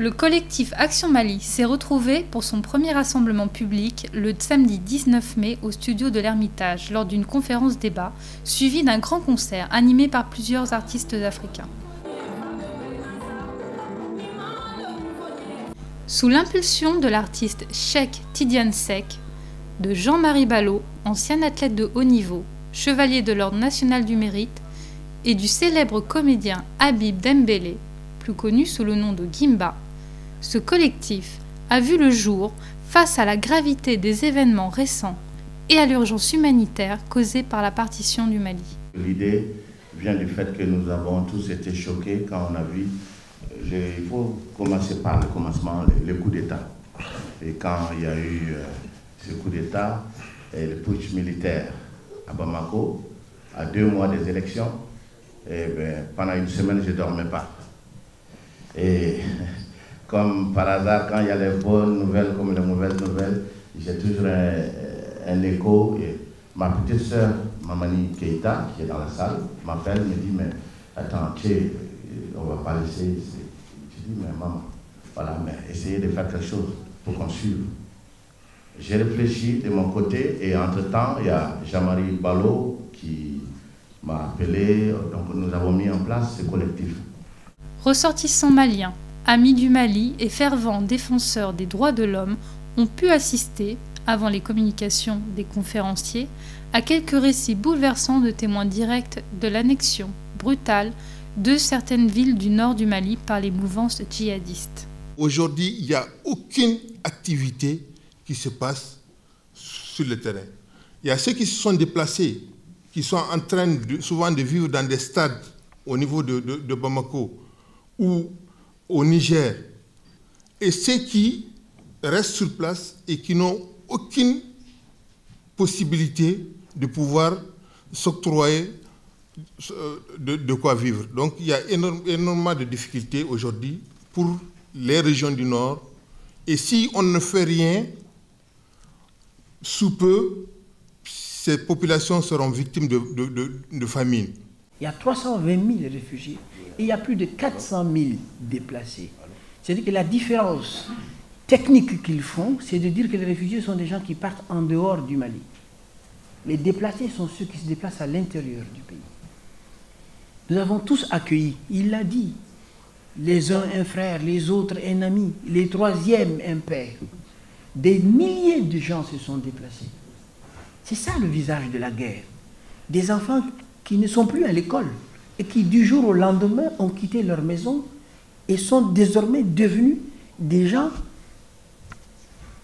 Le collectif Action Mali s'est retrouvé pour son premier rassemblement public le samedi 19 mai au studio de l'Ermitage lors d'une conférence débat suivie d'un grand concert animé par plusieurs artistes africains. Sous l'impulsion de l'artiste Cheikh Tidiane Seck, de Jean-Marie Ballot, ancien athlète de haut niveau, chevalier de l'Ordre national du mérite, et du célèbre comédien Habib Dembélé, plus connu sous le nom de Gimba, ce collectif a vu le jour face à la gravité des événements récents et à l'urgence humanitaire causée par la partition du Mali. L'idée vient du fait que nous avons tous été choqués quand on a vu, il faut commencer par le commencement, le coup d'État. Et quand il y a eu ce coup d'État et le putsch militaire à Bamako, à 2 mois des élections, et pendant une semaine, je ne dormais pas. Et comme par hasard, quand il y a les bonnes nouvelles comme les mauvaises nouvelles, j'ai toujours un écho. Et ma petite sœur, Mamani Keïta, qui est dans la salle, m'appelle, me dit, mais attends, on ne va pas laisser. Je dis, mais maman, voilà, mais essayez de faire quelque chose pour qu'on suive. J'ai réfléchi de mon côté et entre-temps, il y a Jean-Marie Ballot qui m'a appelé, donc nous avons mis en place ce collectif. Ressortissants maliens, amis du Mali et fervents défenseurs des droits de l'homme ont pu assister, avant les communications des conférenciers, à quelques récits bouleversants de témoins directs de l'annexion brutale de certaines villes du nord du Mali par les mouvances djihadistes. Aujourd'hui, il n'y a aucune activité qui se passe sur le terrain. Il y a ceux qui se sont déplacés, qui sont en train souvent de vivre dans des stades au niveau de Bamako ou au Niger, et ceux qui restent sur place et qui n'ont aucune possibilité de pouvoir s'octroyer de quoi vivre. Donc il y a énormément de difficultés aujourd'hui pour les régions du Nord, et si on ne fait rien, sous peu, ces populations seront victimes de famine. Il y a 320 000 réfugiés et il y a plus de 400 000 déplacés. C'est-à-dire que la différence technique qu'ils font, c'est de dire que les réfugiés sont des gens qui partent en dehors du Mali. Les déplacés sont ceux qui se déplacent à l'intérieur du pays. Nous avons tous accueilli, il l'a dit, les uns un frère, les autres un ami, les troisièmes un père. Des milliers de gens se sont déplacés. C'est ça le visage de la guerre. Des enfants qui ne sont plus à l'école et qui du jour au lendemain ont quitté leur maison et sont désormais devenus des gens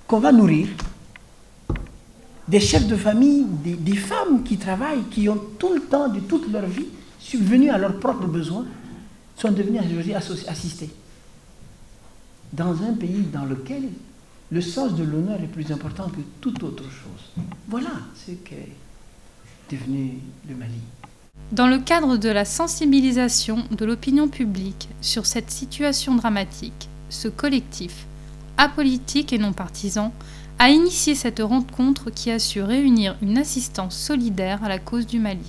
qu'on va nourrir. Des chefs de famille, des femmes qui travaillent, qui ont tout le temps de toute leur vie subvenu à leurs propres besoins, sont devenus aujourd'hui assistés. Dans un pays dans lequel le sens de l'honneur est plus important que toute autre chose. Voilà ce qu'est devenu le Mali. Dans le cadre de la sensibilisation de l'opinion publique sur cette situation dramatique, ce collectif, apolitique et non partisan, a initié cette rencontre qui a su réunir une assistance solidaire à la cause du Mali.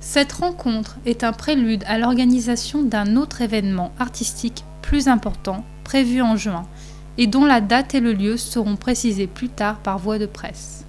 Cette rencontre est un prélude à l'organisation d'un autre événement artistique plus important prévu en juin et dont la date et le lieu seront précisés plus tard par voie de presse.